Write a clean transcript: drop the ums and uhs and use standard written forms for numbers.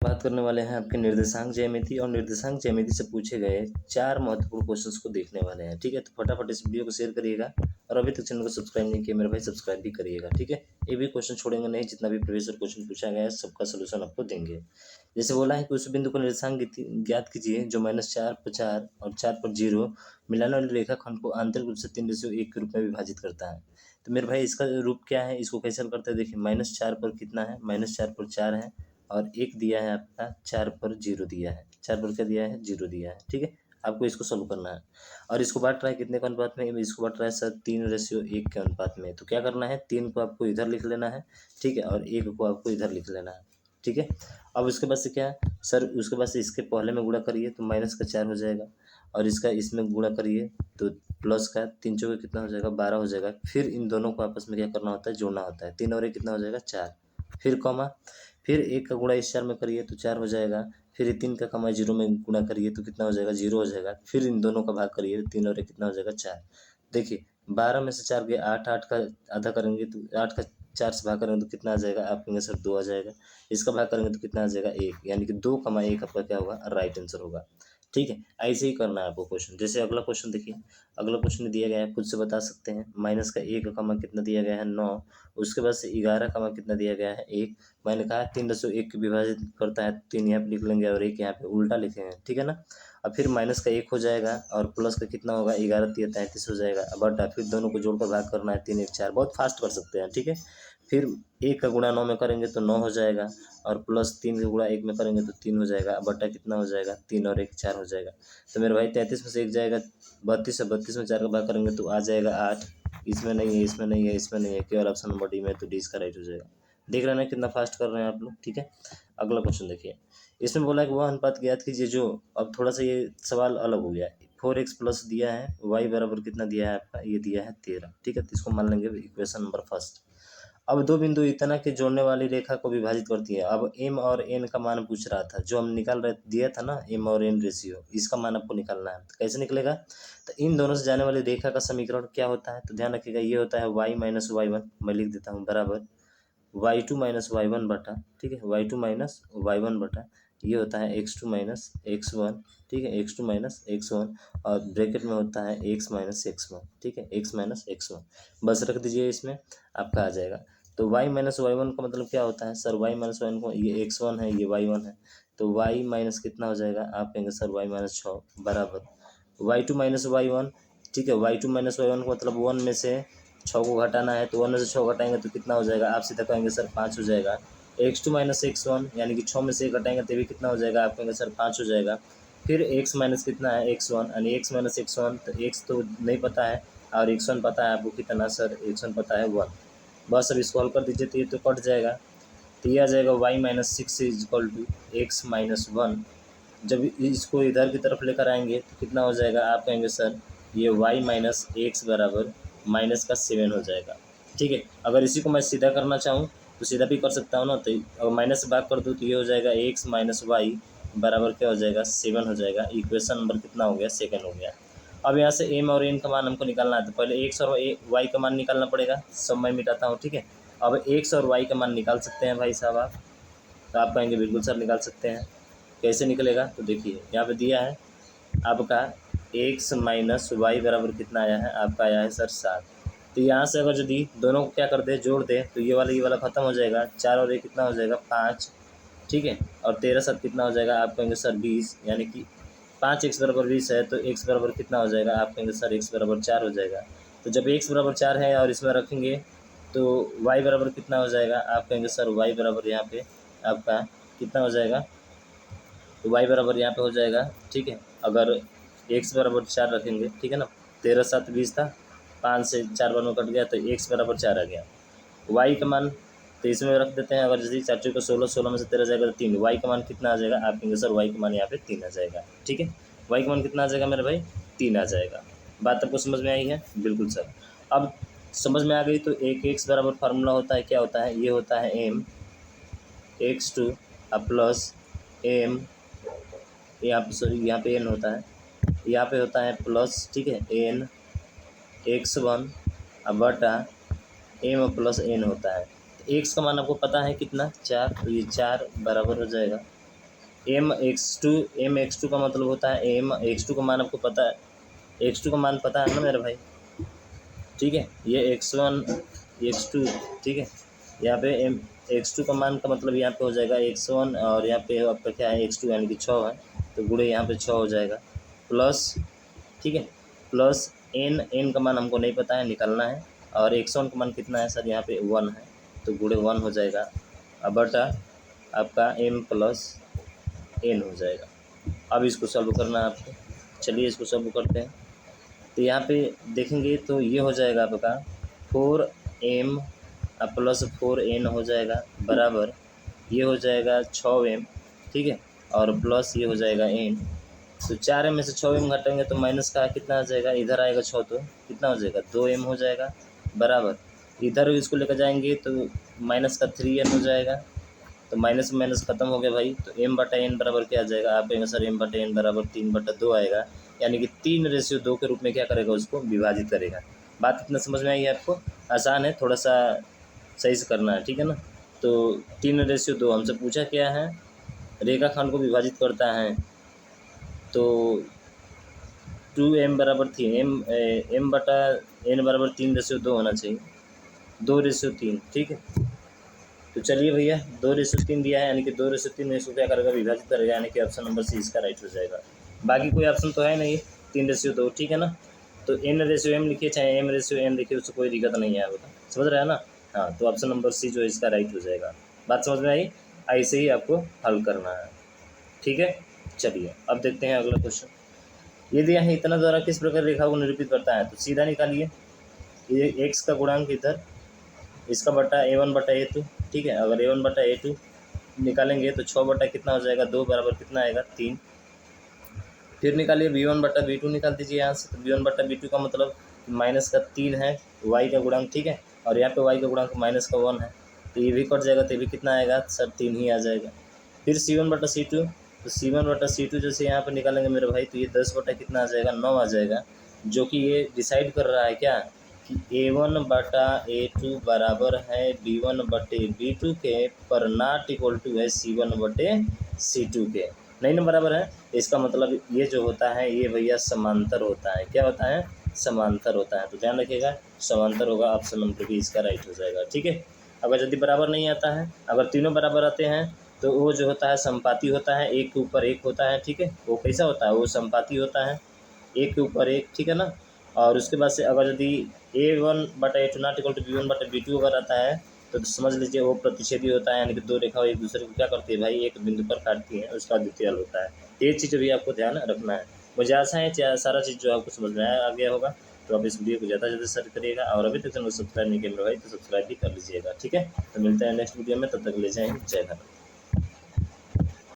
बात करने वाले हैं आपके निर्देशांक ज्यामिति और निर्देशांक ज्यामिति से पूछे गए 4 महत्वपूर्ण क्वेश्चंस को देखने वाले हैं। ठीक है, तो फटाफट इस वीडियो को शेयर करिएगा और अभी तक चैनल को सब्सक्राइब नहीं किया मेरे भाई सब्सक्राइब भी करिएगा। ठीक है, ये भी क्वेश्चन छोड़ेंगे नहीं, जितना भी प्रीवियस क्वेश्चन पूछा गया है सबका सोल्यूशन आपको देंगे। जैसे बोला है कि उस बिंदु को निर्देशांक ज्ञात कीजिए जो -4 पर 4 और 4 पर 0 मिलाने वाले रेखाखंड को आंतरिक रूप से 3:1 के रूप में विभाजित करता है। तो मेरे भाई इसका रूप क्या है, इसको कैसे हल करते हैं। देखिए -4 पर कितना है, -4 पर 4 है और 1 दिया है आपका, 4 पर 0 दिया है, 4 पर क्या दिया है, 0 दिया है। ठीक है, आपको इसको सॉल्व करना है और इसको बांट रहा है कितने के अनुपात में, इसको बांट रहा है सर 3:1 के अनुपात में। तो क्या करना है, 3 को आपको इधर लिख लेना है, ठीक है, और 1 को आपको इधर लिख लेना है। ठीक है, अब उसके बाद से क्या है सर, उसके बाद से इसके पहले में गुणा करिए तो -4 हो जाएगा और इसका इसमें गुणा करिए तो प्लस का 3 चौके कितना हो जाएगा, 12 हो जाएगा। फिर इन दोनों को आपस में क्या करना होता है, जोड़ना होता है। 3 और 1 कितना हो जाएगा, 4। फिर कॉमा, फिर 1 का गुणा इस 4 में करिए तो 4 हो जाएगा। फिर 3 का कमा 0 में गुणा करिए तो कितना हो जाएगा, 0 हो जाएगा। फिर इन दोनों का भाग करिए तो 3 और 1 कितना हो जाएगा, 4। देखिए 12 में से 4 गए 8, 8 का आधा करेंगे तो 8 का 4 से भाग करेंगे तो कितना आ जाएगा, आप कहेंगे सर 2 आ जाएगा। इसका भाग करेंगे तो कितना आ जाएगा, 1, यानी कि 2,1 आपका क्या होगा, राइट आंसर होगा। ठीक है, ऐसे ही करना है आपको क्वेश्चन। जैसे अगला क्वेश्चन देखिए, अगला क्वेश्चन दिया गया है, खुद से बता सकते हैं। माइनस का 1 कमा कितना दिया गया है, 9। उसके बाद से 11 कमा कितना दिया गया है, 1। मैंने कहा 3:1 को विभाजित करता है, 3 यहाँ पे लिख लेंगे और 1 यहाँ पे उल्टा लिखे हैं। ठीक है ना, अब फिर माइनस का 1 हो जाएगा और प्लस का कितना होगा, 11 3 33 हो जाएगा। बटा फिर दोनों को जोड़कर भाग करना है, 3 1 4, बहुत फास्ट कर सकते हैं। ठीक है, फिर 1 का गुणा 9 में करेंगे तो 9 हो जाएगा और प्लस 3 का गुणा 1 में करेंगे तो 3 हो जाएगा। बटा कितना हो जाएगा, 3 और 1 4 हो जाएगा। तो मेरे भाई 33 में से 1 जाएगा, 32 है, 32 में 4 का भाग करेंगे तो आ जाएगा 8। इसमें नहीं है, इसमें नहीं है, इसमें नहीं है, केवल ऑप्शन नंबर डी में, तो डी इसका राइट हो जाएगा। देख रहे हैं ना कितना फास्ट कर रहे हैं आप लोग। ठीक है, अगला क्वेश्चन देखिए, इसमें बोला है कि वह अनुपात ज्ञात कीजिए जो, अब थोड़ा सा ये सवाल अलग हो गया। 4x प्लस दिया है, y बराबर कितना दिया है आपका, ये दिया है 13। ठीक है, तो इसको मान लेंगे इक्वेशन नंबर फर्स्ट। अब दो बिंदु इतना के जोड़ने वाली रेखा को विभाजित करती है। अब m और n का मान पूछ रहा था, जो हम निकाल रहे दिया था ना, m और n रेशियो, इसका मान आपको निकालना है। तो कैसे निकलेगा, तो इन दोनों से जाने वाली रेखा का समीकरण क्या होता है, तो ध्यान रखिएगा, ये होता है y माइनस y1, मैं लिख देता हूँ, बराबर y2 माइनस y1 बटा, ठीक है, y2 माइनस y1 बटा, ये होता है x2 माइनस x1। ठीक है, x2 माइनस x1 और ब्रैकेट में होता है x माइनस x1। ठीक है, x माइनस x1 बस रख दीजिए, इसमें आपका आ जाएगा। तो y माइनस y1 का मतलब क्या होता है सर, y माइनस y1 को, ये x1 है, ये y1 है, तो y माइनस कितना हो जाएगा, आप कहेंगे सर y माइनस 6 बराबर y2 माइनस y1। ठीक है, y2 माइनस y1 का मतलब 1 में से 6 को घटाना है, तो 1 में से 6 घटाएंगे तो कितना हो जाएगा, आप सीधा कहेंगे सर 5 हो जाएगा। x2 माइनस x1 यानी कि 6 में से 1 घटाएंगे तो भी कितना हो जाएगा, आप कहेंगे सर 5 हो जाएगा। फिर x माइनस कितना है, x1, यानी x माइनस x1, तो x तो नहीं पता है और x1 पता है आपको कितना सर, x1 पता है 1। बस अब इसको हल कर दीजिए तो ये तो कट जाएगा, तो ये आ जाएगा y minus 6 is equal to x minus 1। जब इसको इधर की तरफ लेकर आएंगे तो कितना हो जाएगा, आप कहेंगे सर ये y माइनस एक्स बराबर माइनस का 7 हो जाएगा। ठीक है, अगर इसी को मैं सीधा करना चाहूँ तो सीधा भी कर सकता हूँ ना, तो अगर माइनस से भाग कर दूँ तो ये हो जाएगा एक्स माइनस वाई बराबर क्या हो जाएगा, 7 हो जाएगा। इक्वेशन नंबर कितना हो गया, सेकंड हो गया। अब यहाँ से m और n का मान हमको निकालना है, तो पहले x और y का मान निकालना पड़ेगा। सब मैं मिटाता हूँ। ठीक है, अब x और y का मान निकाल सकते हैं भाई साहब आप, तो आप कहेंगे बिल्कुल सर निकाल सकते हैं। कैसे निकलेगा, तो देखिए यहाँ पे दिया है आपका x माइनस वाई बराबर कितना आया है, आपका आया है सर 7। तो यहाँ से अगर यदि दोनों को क्या कर दे, जोड़ दे, तो ये वाला खत्म हो जाएगा। 4 और 1 कितना हो जाएगा, 5। ठीक है, और 13 7 कितना हो जाएगा, आप कहेंगे सर 20, यानी कि 5x बराबर 20 है तो x बराबर कितना हो जाएगा, आप कहेंगे सर x बराबर 4 हो जाएगा। तो जब x बराबर 4 है और इसमें रखेंगे तो y बराबर कितना हो जाएगा, आप कहेंगे सर y बराबर यहाँ पे आपका कितना हो जाएगा, तो y बराबर यहाँ पे हो जाएगा। ठीक है, अगर x बराबर 4 रखेंगे, ठीक है ना, 13 7 20 था, 5 से 4 बार में कट गया तो x बराबर 4 आ गया। y का मान तो इसमें रख देते हैं, अगर जैसे 4 को 16, 16 में से 13 जाएगा तो 3, y का मान कितना आ जाएगा, आप कहेंगे सर y का मान यहाँ पे 3 आ जाएगा। ठीक है, y का मान कितना आ जाएगा मेरे भाई, 3 आ जाएगा। बात आपको समझ में आई है, बिल्कुल सर। अब समझ में आ गई तो एक x बराबर फार्मूला होता है, क्या होता है, ये होता है m x2 प्लस m, यहाँ पे सॉरी यहाँ पे n होता है, यहाँ पे होता है प्लस, ठीक है, n x1 बटा m प्लस n होता है। तो x का मान आपको पता है कितना, 4, तो ये 4 बराबर हो जाएगा एम एक्स टू का मतलब होता है एम एक्स टू का मान आपको पता है, एक्स टू का मान पता है ना मेरे भाई, ठीक है। ये x1 x2, ठीक है। यहाँ पे एम x2 का मान का मतलब यहाँ पे हो जाएगा x1 और यहाँ पे आपका क्या है x2 यानी कि 6 है, तो गुणे यहाँ पे 6 हो जाएगा प्लस, ठीक है, प्लस एन का मान हमको नहीं पता है, निकालना है। और x1 का मान कितना है सर, यहाँ पे 1 है, तो गुणे 1 हो जाएगा। अब बटा आपका m प्लस n हो जाएगा। अब इसको सॉल्व करना है आपको, चलिए इसको सॉल्व करते हैं। तो यहाँ पे देखेंगे तो ये हो जाएगा आपका 4m प्लस 4n हो जाएगा बराबर, ये हो जाएगा 6m, ठीक है, और प्लस ये हो जाएगा n। तो 4m में से 6m घटाएंगे तो माइनस का कितना आ जाएगा, इधर आएगा 6 तो कितना हो जाएगा 2m हो जाएगा बराबर, इधर इसको लेकर जाएंगे तो माइनस का 3m हो जाएगा, तो माइनस माइनस खत्म हो गया भाई। तो m/n बराबर क्या आ जाएगा, आप कहेंगे सर m/n बराबर 3/2 आएगा, यानी कि 3:2 के रूप में क्या करेगा, उसको विभाजित करेगा। बात इतना समझ में आई है आपको, आसान है, थोड़ा सा सही से करना है, ठीक है ना। तो 3:2 हमसे पूछा क्या है, रेखाखंड को विभाजित करता है, तो 2m बराबर 3 m/n बराबर 3:2 होना चाहिए, 2:3, ठीक है। तो चलिए भैया 2:3 दिया है, यानी कि 2:3 में इसको क्या करेगा, विभाजित करेगा, यानी कि ऑप्शन नंबर सी इसका राइट हो जाएगा। बाकी कोई ऑप्शन तो है नहीं, 3:2, ठीक है ना। तो n/m लिखिए चाहे m/n लिखिए, उससे कोई दिक्कत नहीं है आपका, समझ रहे हैं ना। हाँ, तो ऑप्शन नंबर सी जो है इसका राइट हो जाएगा। बात समझ में आई, ऐसे ही आपको हल करना है, ठीक है। चलिए अब देखते हैं अगला क्वेश्चन। यदि यहाँ इतना द्वारा किस प्रकार रेखा को निरूपित करता है, तो सीधा निकालिए, ये x का गुणांक इधर, इसका बटा a1/a2, ठीक है। अगर a1/a2 निकालेंगे तो 6 बटा कितना हो जाएगा 2 बराबर कितना आएगा 3। फिर निकालिए b1/b2 निकाल दीजिए यहाँ से, तो b1/b2 का मतलब माइनस का 3 है y का गुणांक, ठीक है, और यहाँ पे y का गुणांक माइनस का 1 है, तो ये भी कट जाएगा, तो ये भी कितना आएगा सर 3 ही आ जाएगा। फिर c1/c2, तो c1/c2 जैसे यहाँ पर निकालेंगे मेरे भाई, तो ये 10 बटा कितना आ जाएगा 9 आ जाएगा, जो कि ये डिसाइड कर रहा है क्या कि a1/a2 बराबर है b1/b2 के, पर नॉट इक्वल टू है c1/c2 के, नहीं ना बराबर है। इसका मतलब ये जो होता है ये भैया समांतर होता है, क्या होता है, समांतर होता है, तो ध्यान रखिएगा समांतर होगा, ऑप्शन नंबर भी इसका राइट हो जाएगा, ठीक है। अगर यदि बराबर नहीं आता है, अगर तीनों बराबर आते हैं, तो वो जो होता है संपाती होता है, एक के ऊपर एक होता है, ठीक है। वो कैसा होता है, वो संपाती होता है, एक के ऊपर एक, ठीक है ना। और उसके बाद से अगर यदि a1/a2 not equal to b1/b2 अगर आता है, तो समझ लीजिए वो प्रतिच्छेदी होता है, यानी कि दो रेखा एक दूसरे को क्या करती है भाई, एक बिंदु पर काटती है, उसका द्वितीय हल होता है। ये चीज़ भी आपको ध्यान रखना है। मुझे आशा है सारा चीज़ जो आपको समझ में आ गया होगा। तो आप इस वीडियो को ज़्यादा से ज़्यादा शेयर करिएगा, और अभी तक चैनल को सब्सक्राइब नहीं किया मेरे भाई तो सब्सक्राइब भी कर लीजिएगा, ठीक है। तो मिलते हैं नेक्स्ट वीडियो में, तब तक ले जाएँ, जय भारत।